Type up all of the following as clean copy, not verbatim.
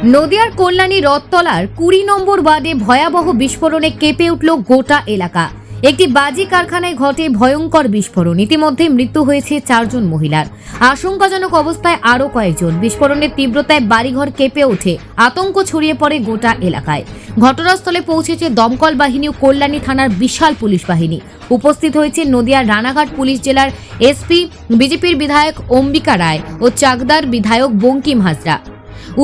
নদিয়ার কল্যাণী রথতলার 20 নম্বর ওয়ার্ডে ভয়াবহ বিস্ফোরণে কেঁপে উঠল গোটা এলাকা। একটি বাজি কারখানায় ঘটে ভয়ঙ্কর বিস্ফোরণ। ইতিমধ্যে মৃত্যু হয়েছে 4 জন মহিলার, আশঙ্কাজনক অবস্থায় আরও কয়েকজন। বিস্ফোরণের তীব্রতায় বাড়িঘর কেঁপে ওঠে, আতঙ্ক ছড়িয়ে পড়ে গোটা এলাকায়। ঘটনাস্থলে পৌঁছেছে দমকল বাহিনী ও কল্যাণী থানার বিশাল পুলিশ বাহিনী। উপস্থিত হয়েছে নদিয়ার রানাঘাট পুলিশ জেলার এসপি, বিজেপির বিধায়ক অম্বিকা রায় ও চাকদার বিধায়ক বঙ্কিম হাজরা।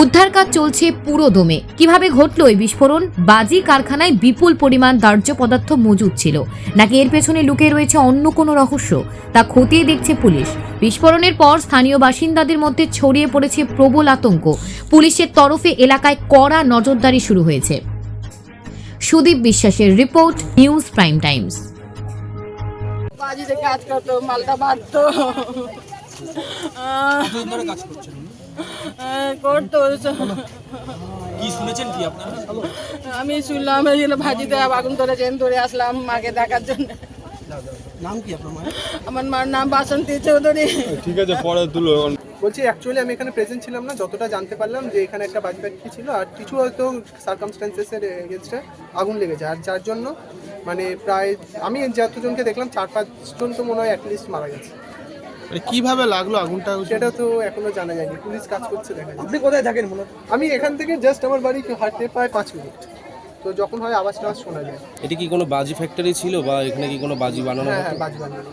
উদ্ধার কাজ চলছে পুরো দমে। কিভাবে ঘটল এই বিস্ফোরণ? বাজি কারখানায় বিপুল পরিমাণ দাহ্য পদার্থ মজুদ ছিল, নাকি এর পেছনে লুকিয়ে রয়েছে অন্য কোনো রহস্য, তা খতিয়ে দেখছে পুলিশ। বিস্ফোরণের পর স্থানীয় বাসিন্দাদের মধ্যে ছড়িয়ে পড়েছে প্রবল আতঙ্ক। পুলিশের তরফে এলাকায় কড়া নজরদারি শুরু হয়েছে। সুদীপ বিশ্বাসের রিপোর্ট, নিউজ প্রাইম টাইমস। বাজিতে কাজ করতো, মালটা বাড়তো করতো। কি শুনেছেন কি আপনারা? আমি শুনলাম ভাজিতে আগুন ধরে আসলাম মাকে দেখার জন্য। নাম কি আপনার মায়ের? আমার মার নাম বাসন্তী চৌধুরী। ঠিক আছে, পরে তুলো। বলছি অ্যাকচুয়ালি আমি এখানে প্রেজেন্ট ছিলাম না, যতটা জানতে পারলাম যে এখানে একটা বাজি ফ্যাক্টরি ছিল আর কিছু হয়তো সার্কামস্ট্যান্সেসের এগেনস্টে আগুন লেগেছে, আর যার জন্য মানে প্রায় আমি যতজনকে দেখলাম 4-5 জন তো মনে হয় অ্যাটলিস্ট মারা গেছে। মানে কিভাবে লাগলো আগুনটা? সেটা তো এখনো জানা যায়নি, পুলিশ কাজ করছে দেখা যাচ্ছে। আপনি কোথায় থাকেন মূলত? আমি এখান থেকে জাস্ট আমার বাড়ি হাঁটতে প্রায় 5 মিনিট, তো যখন হয় আওয়াজ টাওয়াজ শোনা যায়। এটি কি কোনো বাজি ফ্যাক্টরি ছিল বা এখানে কি কোনো বাজি বানানো হ্যাঁ হতো? হ্যাঁ, বাজি বানানো।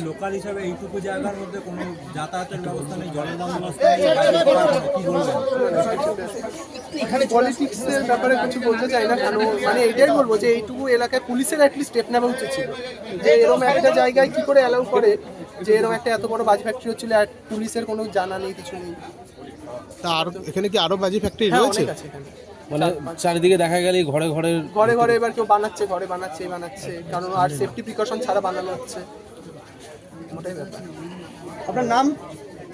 লোকাল হিসাবে এইটুকু জায়গার মধ্যে কোনো যাতায়াতের ব্যবস্থা নেই, জলের বন্দোবস্ত নেই, কি বলবেন? এখানে পলিটিক্সের ব্যাপারে কিছু বলতে চাই না, কেন মানে এটাই বলবো যে এইটুকু এলাকায় পুলিশের অ্যাটলিস্ট স্টেপ নেওয়া উচিত ছিল, যে এরকম একটা জায়গায় কি করে অ্যালাউ করে যে এরকম একটা এত বড় বাজি ফ্যাক্টরি হচ্ছিল আর পুলিশের কোনো জানা নেই, কিছু নেই। তা আর এখানে কি আরো বাজি ফ্যাক্টরি হ্যাঁ, রয়েছে? অনেক আছে এখানে। মানে চারিদিকে দেখা গেলে ঘরে ঘরে ঘরে ঘরে এবার কেউ বানাচ্ছে, ঘরে বানাচ্ছে, কারণ আর সেফটি প্রিকশন ছাড়া বানানো হচ্ছে, ওটাই ব্যাপার। আপনার নাম?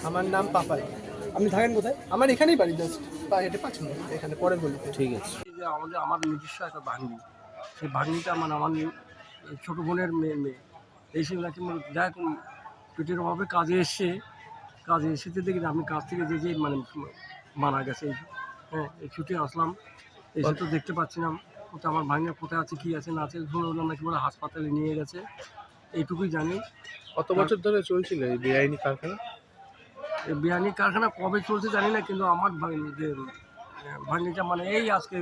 আমার নাম পাপাই। আপনি থাকেন কোথায়? আমার এখানেই বাড়ি, জাস্ট হেঁটে 5 মিনিট, এখানে পরের গলিতে। ঠিক আছে। আমার নিজস্ব একটা ভাগ্নি, সেই ভাগ্নিটা মানে আমার ছোটো বোনের মেয়ে এসে নাকি দেখ পেটের অভাবে কাজে এসেতে দেখি আমি কাজ থেকে যে মানে মারা গেছে। হ্যাঁ, এই ছুটে আসলাম, এসে তো দেখতে পাচ্ছি না তো আমার ভাগ্নি কোথায় আছে, কী আছে না আছে, শুনলাম নাকি বলে হাসপাতালে নিয়ে গেছে, এইটুকুই জানি। কত বছর ধরে চলছিল এই বেআইনি কারখানা? এই বেআইনি কারখানা কবে চলছে জানি না, কিন্তু আমার ভাগ্নিটা মানে এই আজকে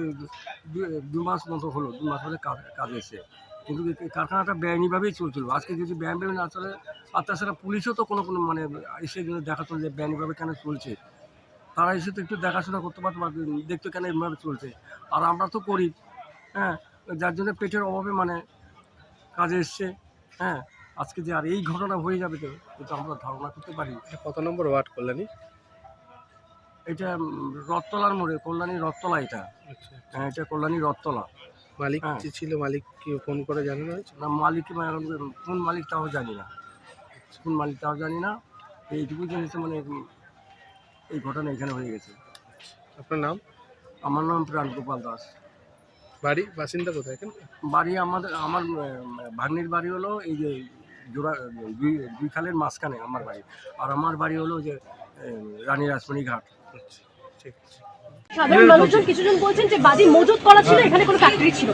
2 মাস মতো হলো, 2 মাস হলে কাজে এসে, কিন্তু এই কারখানাটা বেআইনিভাবেই চলছিল। আজকে যদি বেআইনিভাবে না চলে, আর তাছাড়া পুলিশও তো কোনো মানে এসে দেখাশোনা যে বেআইনিভাবে কেন চলছে, তারা এসে তো একটু দেখাশোনা করতে পারতো, দেখতো কেন এইভাবে চলছে। আর আমরা তো করি, হ্যাঁ, যার জন্য পেটের অভাবে মানে কাজে এসছে। হ্যাঁ, আজকে যে আর এই ঘটনা হয়ে যাবে তো কিন্তু আমরা ধারণা করতে পারি। কত নম্বর ওয়ার্ড কল্যাণী? এটা রথতলার মোড়ে, কল্যাণী রথতলা এটা। হ্যাঁ, এটা কল্যাণী রথতলা। মালিক হ্যাঁ। যে ছিল, মালিক কি ফোন করে জানানো হয়েছে? না, মালিক কোন মালিক তাও জানি না, এইটুকু জিনিস মানে এই ঘটনা এখানে হয়ে গেছে। আপনার নাম? আমার নাম প্রাণ গোপাল দাস। বাড়ি বাসিন্দা কোথায় এখানে? বাড়ি আমার ভাগ্নির বাড়ি হলো এই যে জোড়া দুই খালের মাঝখানে আমার বাড়ি, আর আমার বাড়ি হলো যে রানী রাসমণি ঘাট। ঠিক আছে। সাধারণ মানুষজন কিছুজন বলছেন যে বাজি মজুত করা ছিল, এখানে কোনো ফ্যাক্টরি ছিল।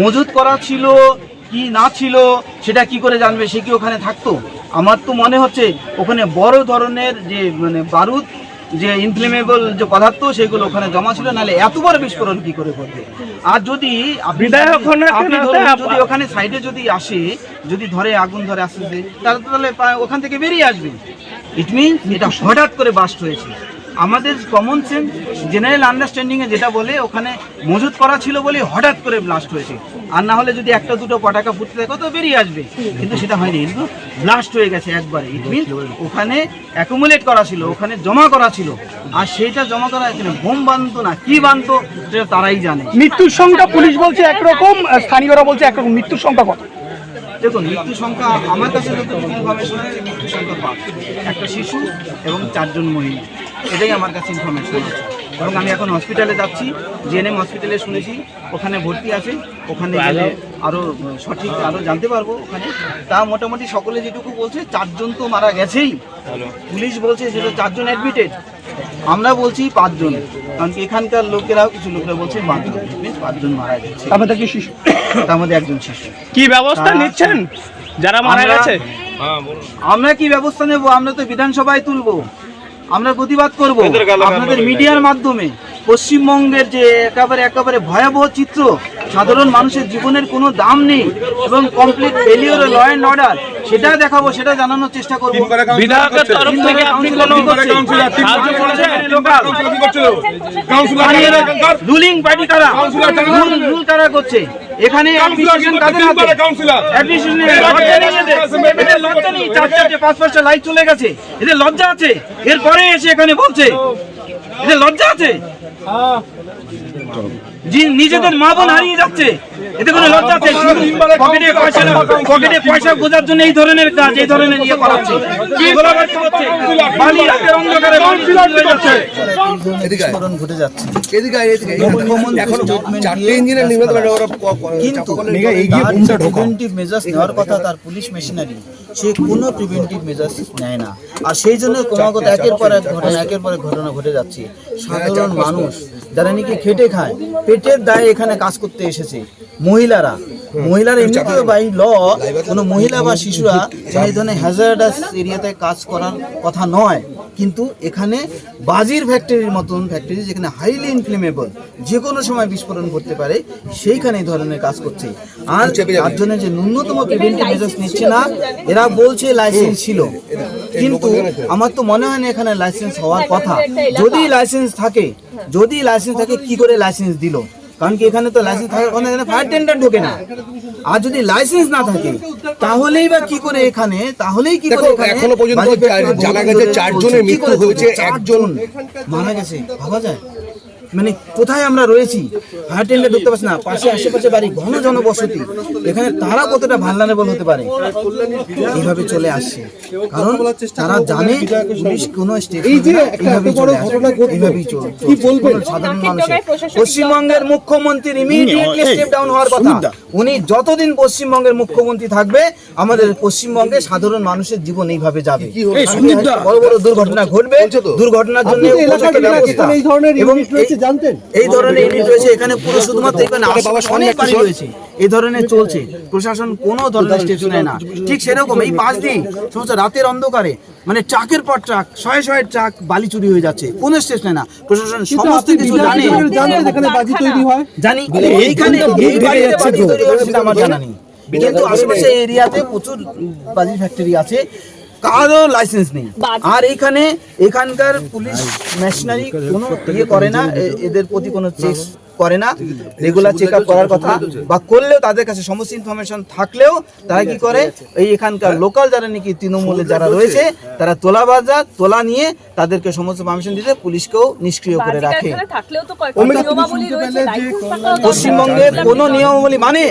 মজুত করা ছিল কি না ছিল সেটা কি করে জানবে? সে কি ওখানে থাকতো? আমার তো মনে হচ্ছে ওখানে বড় ধরনের যে মানে বারুদ, যে ইনফ্লেমেবল যে পদার্থ সেগুলো ওখানে জমা ছিল, নাহলে এত বড় বিস্ফোরণ কি করে করবে? আর যদি যদি ওখানে সাইডে যদি আসে, যদি ধরে আগুন ধরে আসতেছে, তাহলে ওখান থেকে বেরিয়ে আসবে। ইট মিনস এটা হঠাৎ করে বাস্ট হয়েছে। আমাদের কমন সেন্স জেনারেল আন্ডারস্ট্যান্ডিংয়ে যেটা বলে ওখানে মজুত করা ছিল বলে হঠাৎ করে ব্লাস্ট হয়েছে, আর না হলে যদি একটা দুটো পটাকা ফুটতে থাকে তো বেরিয়ে আসবে, কিন্তু সেটা হয়নি, কিন্তু ব্লাস্ট হয়ে গেছে একবারে। ইট মিনস ওখানে অ্যাকুমুলেট করা ছিল, ওখানে জমা করা ছিল, আর সেইটা জমা করা এখানে বোম বানতো না কি বানতো সেটা তারাই জানে। মৃত্যুর সংখ্যা পুলিশ বলছে একরকম, স্থানীয়রা বলছে একরকম। মৃত্যুর সংখ্যা কত? দেখুন, মৃত্যুর সংখ্যা আমার কাছে যতটুকু ইনফরমেশন আছে, মৃত্যুর সংখ্যা 5, একটা শিশু এবং 4 জন মহিলা, এটাই আমার কাছে ইনফরমেশন আছে। এবং আমি এখন হসপিটালে যাচ্ছি, জিএনএম হসপিটালে শুনেছি ওখানে ভর্তি আছে, ওখানে গেলে আরও সঠিক আরও জানতে পারবো ওখানে। তা মোটামুটি সকলে যেটুকু বলছে 4 জন তো মারা গেছেই, পুলিশ বলছে যে 4 জন অ্যাডমিটেড, আমরা বলছি 5 জন, কারণ কি এখানকার লোকেরাও কিছু লোকেরা বলছে 5 জন, 5 জন মারা গেছে। আমাদের কি শিশু, তার মধ্যে একজন শিশু। কি ব্যবস্থা নিচ্ছেন যারা মারা আমরা- গেছে? আমরা কি ব্যবস্থা নেব? আমরা তো বিধানসভায় তুলবো, আমরা প্রতিবাদ করব আপনাদের মিডিয়ার মাধ্যমে। পশ্চিমবঙ্গের যে একেবারে ভয়াবহ চিত্র, সাধারণ মানুষের জীবনের কোনো দাম নেই এবং complete failure law and order, সেটা দেখাবো, সেটা জানানোর চেষ্টা করবো। বিধায়কের তরফ থেকে আপনি কোনো সাহায্য করেছেন? রুলিং পার্টি কারা, রুল কারা করছে এখানে? অ্যাডমিনিস্ট্রেশন কাদের হাতে? অ্যাডমিনিস্ট্রেশনের লজ্জা নেই এদের, এদের লজ্জা নেই। 4-5 লাইট চলে গেছে, এদের লজ্জা আছে? এরপরে এসে এখানে বলছে এদের লজ্জা আছে? নিজেদের মা বোন হারিয়ে যাচ্ছে, এতে কোনো লজ্জা আছে? পকেটে পয়সা গোজার জন্য এই ধরনের কাজ, এই ধরনের ইয়ে করাচ্ছে, গোলাবারুদ করছে, বালি রাতের অন্ধকারে বিস্ফোরণ ঘটে যাচ্ছে। কিন্তু প্রিভেন্টিভ মেজার্স নেওয়ার কথা তার পুলিশ মেশিনারি, সে কোনো প্রিভেন্টিভ মেজার্স নেয় না। আর সেই জন্য ক্রমাগত একের পর এক ঘটনা ঘটে যাচ্ছে। সাধারণ মানুষ যারা নাকি খেটে খায়, পেটের দায়ে এখানে কাজ করতে এসেছে, মহিলারা এমনিতেও বাই ল কোনো মহিলা বা শিশুরা এই ধরনের হ্যাজার্ডাস এরিয়াতে কাজ করার কথা নয়, কিন্তু এখানে বাজির ফ্যাক্টরির মতন ফ্যাক্টরি, যেখানে হাইলি ইনফ্লেমেবল, যে কোনো সময় বিস্ফোরণ করতে পারে, সেইখানে এই ধরনের কাজ করছে। আর তার জন্য যে ন্যূনতম প্রিভেন্টিভ মেজার্স নিচ্ছে না, এরা বলছে লাইসেন্স ছিল, কিন্তু আমার তো মনে হয় না এখানে লাইসেন্স হওয়ার কথা। যদি লাইসেন্স থাকে কি করে লাইসেন্স দিল? কারণ কি এখানে তো লাইসেন্স থাকার কথা, এখানে ফায়ার টেন্ডার ঢোকে না। আর যদি লাইসেন্স না থাকে তাহলেই বা কি করে এখানে, এখনো পর্যন্ত জানা গেছে 4 জনের মৃত্যু হয়েছে, 1 জন মারা গেছে। ভাবা যায় মানে কোথায় আমরা রয়েছি? ফায়ার টেন্ডার ঢুকতে পারছি না, পাশে আশেপাশে বাড়ি, ঘন জনবসতি, এখানে তারা কতটা ভালনারেবল হতে পারে? এইভাবে চলে আসছে, কারণ তারা জানে পুলিশ কোনো স্টেপ এইভাবেই চলছে। সাধারণ মানুষের, পশ্চিমবঙ্গের মুখ্যমন্ত্রীর ইমিডিয়েটলি স্টেপ ডাউন হওয়ার কথা। উনি যতদিন পশ্চিমবঙ্গের মুখ্যমন্ত্রী থাকবে, আমাদের পশ্চিমবঙ্গে সাধারণ মানুষের জীবন এইভাবে যাবে। বড় বড় দুর্ঘটনা ঘটবে, দুর্ঘটনার জন্য এবং এই ধরনের ইউনিট রয়েছে এখানে, পুরো শুধুমাত্র এখানে অনেক বাড়ি রয়েছে, এই ধরনের চলছে। প্রশাসন কোনো ধরনের স্টেপ নেয় না। ঠিক সেরকম এই পাশ দিয়ে সমস্ত রাতের অন্ধকারে মানে ট্রাকের পর ট্রাক, শয়ে ট্রাক বালি চুরি হয়ে যাচ্ছে, কোনো স্টেপ নেয় না প্রশাসন। সমস্ত কিছু জানে, জানি এইখানে এই বাড়িতে বাজি তৈরি হয় সেটা আমার জানা নেই, কিন্তু আশেপাশে এরিয়াতে প্রচুর বাজি ফ্যাক্টরি আছে, কারো লাইসেন্স নেই। আর এখানকার পুলিশ মেশিনারি কোনো ইয়ে করে না, এদের প্রতি কোনো চেক করে না, রেগুলার চেক আপ করার কথা, বা করলেও তাদের কাছে সমস্ত ইনফরমেশন থাকলেও তারা কি করে, এই এখানকার লোকাল যারা নাকি তৃণমূলের যারা রয়েছে, তারা তোলা নিয়ে তাদেরকে সমস্ত পারমিশন দিতে পুলিশকেও নিষ্ক্রিয় করে রাখে। পশ্চিমবঙ্গের কোনো নিয়মাবলী মানে